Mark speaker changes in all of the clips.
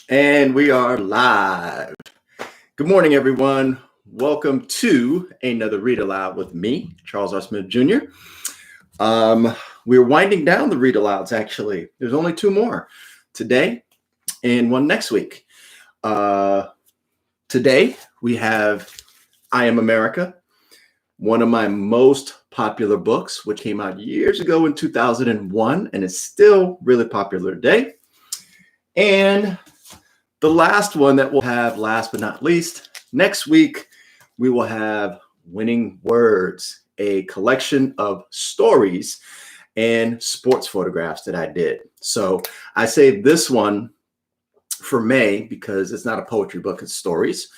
Speaker 1: And we are live. Good morning, everyone. Welcome to another Read Aloud with me, Charles R. Smith Jr. We're winding down the Read Alouds, actually. There's only two more today and one next week. Today, we have I Am America, one of my most popular books, which came out years ago in 2001 and is still really popular today. And the last one that we'll have, last but not least, next week, we will have Winning Words, a collection of stories and sports photographs that I did. So I saved this one for May because it's not a poetry book, it's stories.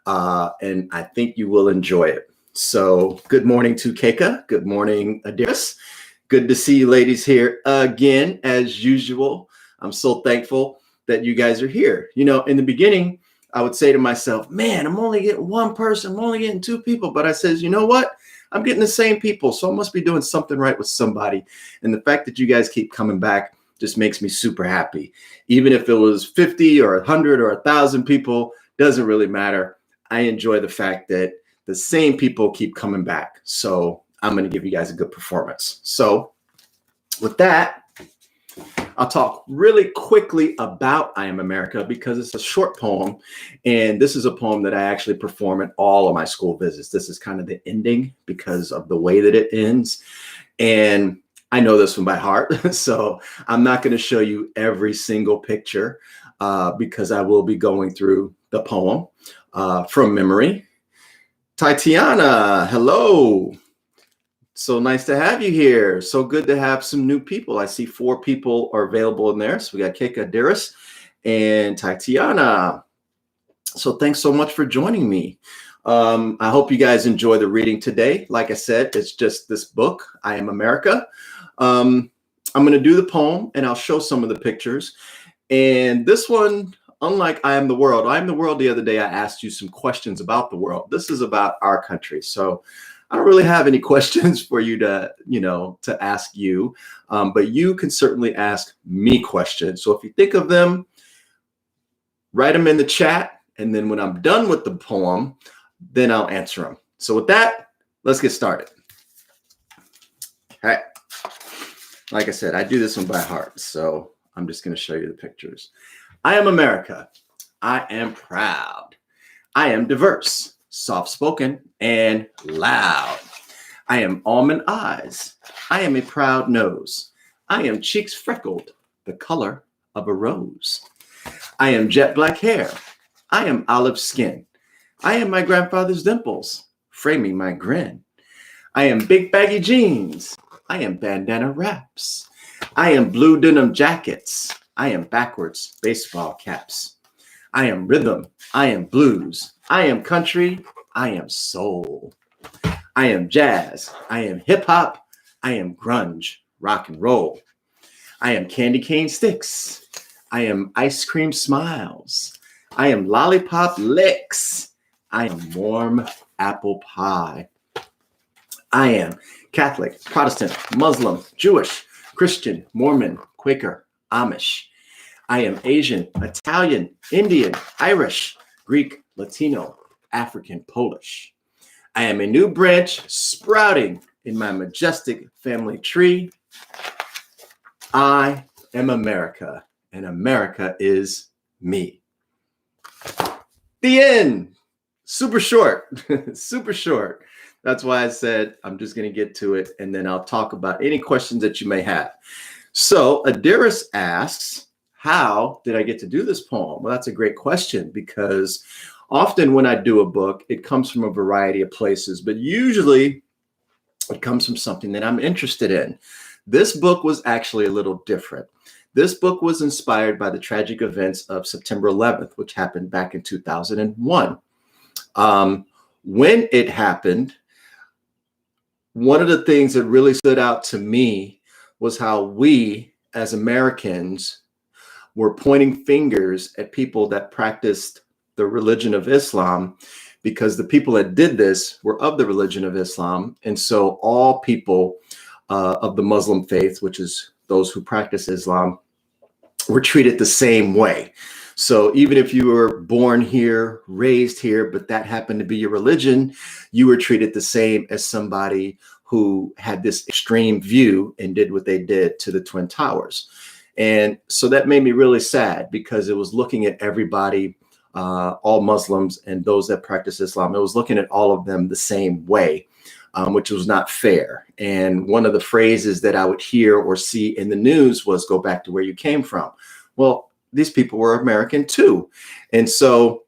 Speaker 1: And I think you will enjoy it. So good morning to Keika. Good morning, Adiris. Good to see you ladies here again, as usual. I'm so thankful that you guys are here. You know, in the beginning, I would say to myself, man, I'm only getting one person, I'm only getting two people. But I says, you know what? I'm getting the same people. So I must be doing something right with somebody. And the fact that you guys keep coming back just makes me super happy. Even if it was 50 or 100 or 1,000 people, doesn't really matter. I enjoy the fact that the same people keep coming back. So I'm going to give you guys a good performance. So with that, I'll talk really quickly about I Am America because it's a short poem. And this is a poem that I actually perform at all of my school visits. This is kind of the ending because of the way that it ends. And I know this one by heart. So I'm not going to show you every single picture because I will be going through the poem from memory. Tatiana, hello. So nice to have you here. So good to have some new people. I see 4 people are available in there. So we got Keika, Adiris, and Tatiana. So thanks so much for joining me. I hope you guys enjoy the reading today. Like I said, it's just this book, I Am America. I'm going to do the poem and I'll show some of the pictures. And this one, unlike I Am the World, I Am the World the other day, I asked you some questions about the world. This is about our country. So I don't really have any questions for you to ask you, but you can certainly ask me questions. So if you think of them, write them in the chat. And then when I'm done with the poem, then I'll answer them. So with that, let's get started. Okay. Like I said, I do this one by heart. So I'm just going to show you the pictures. I am America. I am proud. I am diverse, soft-spoken, and loud. I am almond eyes. I am a proud nose. I am cheeks freckled, the color of a rose. I am jet black hair. I am olive skin. I am my grandfather's dimples, framing my grin. I am big baggy jeans. I am bandana wraps. I am blue denim jackets. I am backwards baseball caps. I am rhythm. I am blues. I am country. I am soul. I am jazz. I am hip hop. I am grunge, rock and roll. I am candy cane sticks. I am ice cream smiles. I am lollipop licks. I am warm apple pie. I am Catholic, Protestant, Muslim, Jewish, Christian, Mormon, Quaker, Amish. I am Asian, Italian, Indian, Irish, Greek, Latino, African, Polish. I am a new branch sprouting in my majestic family tree. I am America, and America is me. The end. Super short, super short. That's why I said I'm just going to get to it, and then I'll talk about any questions that you may have. So Adiris asks, how did I get to do this poem? Well, that's a great question because often when I do a book, it comes from a variety of places, but usually it comes from something that I'm interested in. This book was actually a little different. This book was inspired by the tragic events of September 11th, which happened back in 2001. When it happened, one of the things that really stood out to me was how we as Americans were pointing fingers at people that practiced the religion of Islam because the people that did this were of the religion of Islam. And so all people of the Muslim faith, which is those who practice Islam, were treated the same way. So even if you were born here, raised here, but that happened to be your religion, you were treated the same as somebody who had this extreme view and did what they did to the Twin Towers. And so that made me really sad because it was looking at everybody, all Muslims and those that practice Islam. It was looking at all of them the same way, which was not fair. And one of the phrases that I would hear or see in the news was, "Go back to where you came from." Well, these people were American too. And so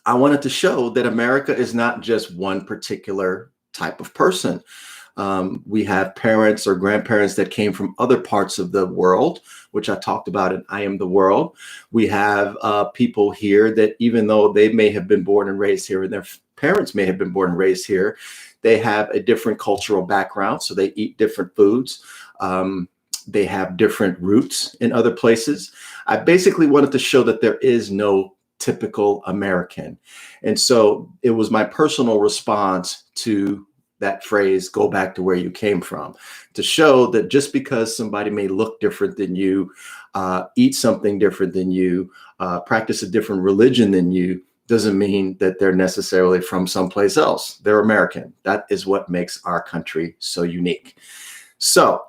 Speaker 1: I wanted to show that America is not just one particular type of person. We have parents or grandparents that came from other parts of the world, which I talked about in I Am the World. We have people here that even though they may have been born and raised here and their parents may have been born and raised here, they have a different cultural background. So they eat different foods. They have different roots in other places. I basically wanted to show that there is no typical American. And so it was my personal response to that phrase, "Go back to where you came from," to show that just because somebody may look different than you, eat something different than you, practice a different religion than you, doesn't mean that they're necessarily from someplace else. They're American. That is what makes our country so unique. So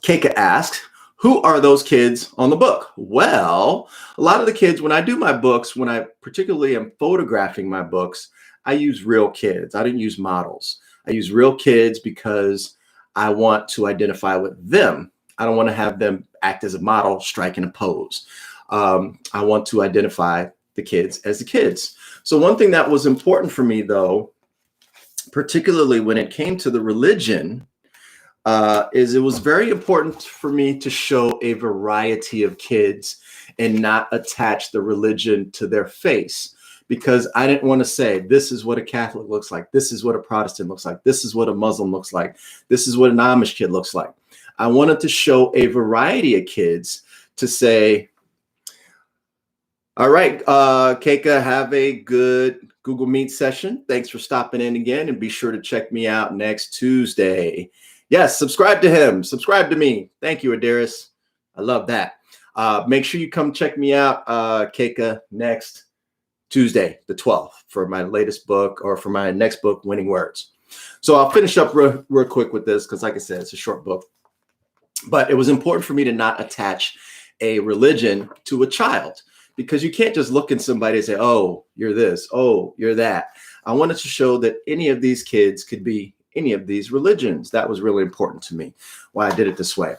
Speaker 1: Keika asks, who are those kids on the book? Well, a lot of the kids, when I do my books, when I particularly am photographing my books, I use real kids. I didn't use models. I use real kids because I want to identify with them. I don't want to have them act as a model, striking a pose. I want to identify the kids as the kids. So one thing that was important for me, though, particularly when it came to the religion, is it was very important for me to show a variety of kids and not attach the religion to their face, because I didn't want to say, this is what a Catholic looks like, this is what a Protestant looks like, this is what a Muslim looks like, this is what an Amish kid looks like. I wanted to show a variety of kids to say, all right, Keika, have a good Google Meet session. Thanks for stopping in again, and be sure to check me out next Tuesday. Yes, subscribe to him. Subscribe to me. Thank you, Adaris. I love that. Make sure you come check me out, Keika, next Tuesday, the 12th, for my latest book, or for my next book, Winning Words. So I'll finish up real quick with this because, like I said, it's a short book. But it was important for me to not attach a religion to a child, because you can't just look at somebody and say, "Oh, you're this. Oh, you're that." I wanted to show that any of these kids could be any of these religions. That was really important to me, why I did it this way.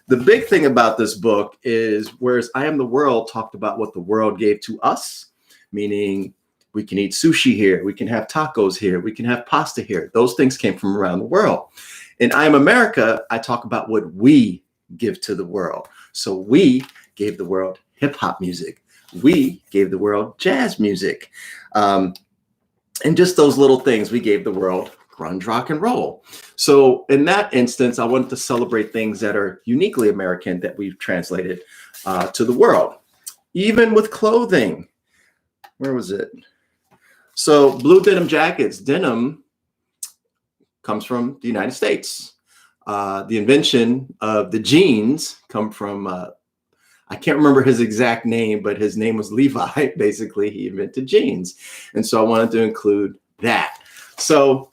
Speaker 1: The big thing about this book is, whereas I Am the World talked about what the world gave to us, meaning we can eat sushi here, we can have tacos here, we can have pasta here. Those things came from around the world. In I Am America, I talk about what we give to the world. So we gave the world hip hop music. We gave the world jazz music. And just those little things, we gave the world grunge rock and roll. So in that instance, I wanted to celebrate things that are uniquely American that we've translated to the world. Even with clothing. Where was it? So blue denim jackets. Denim comes from the United States. The invention of the jeans come from, I can't remember his exact name, but his name was Levi. Basically, he invented jeans. And so I wanted to include that. So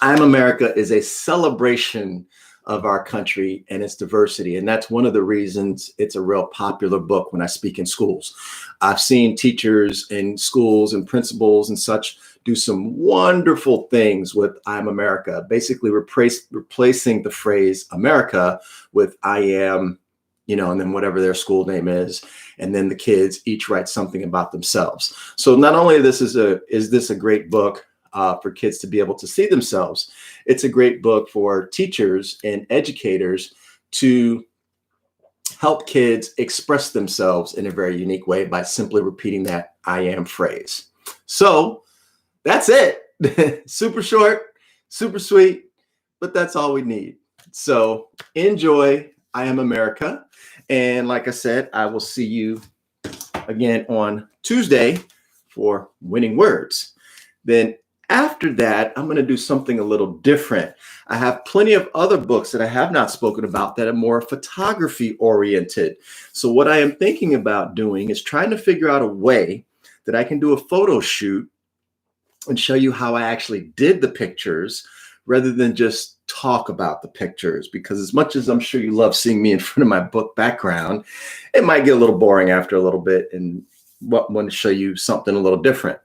Speaker 1: I'm America is a celebration of our country and its diversity. And that's one of the reasons it's a real popular book when I speak in schools. I've seen teachers in schools and principals and such do some wonderful things with I'm America, basically replacing the phrase America with I am, and then whatever their school name is. And then the kids each write something about themselves. So not only is this a great book for kids to be able to see themselves, it's a great book for teachers and educators to help kids express themselves in a very unique way by simply repeating that I am phrase. So that's it. Super short, super sweet, but that's all we need. So enjoy I Am America. And like I said, I will see you again on Tuesday for Winning Words. Then After that, I'm going to do something a little different. I have plenty of other books that I have not spoken about that are more photography oriented. So, what I am thinking about doing is trying to figure out a way that I can do a photo shoot and show you how I actually did the pictures rather than just talk about the pictures. Because as much as I'm sure you love seeing me in front of my book background, it might get a little boring after a little bit and want to show you something a little different.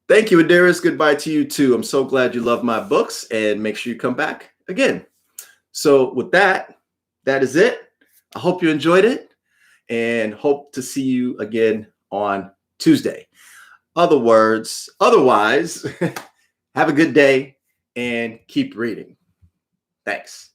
Speaker 1: Thank you, Adiris. Goodbye to you too. I'm so glad you love my books, and make sure you come back again. So with that, that is it. I hope you enjoyed it and hope to see you again on Tuesday. Otherwise, have a good day and keep reading. Thanks.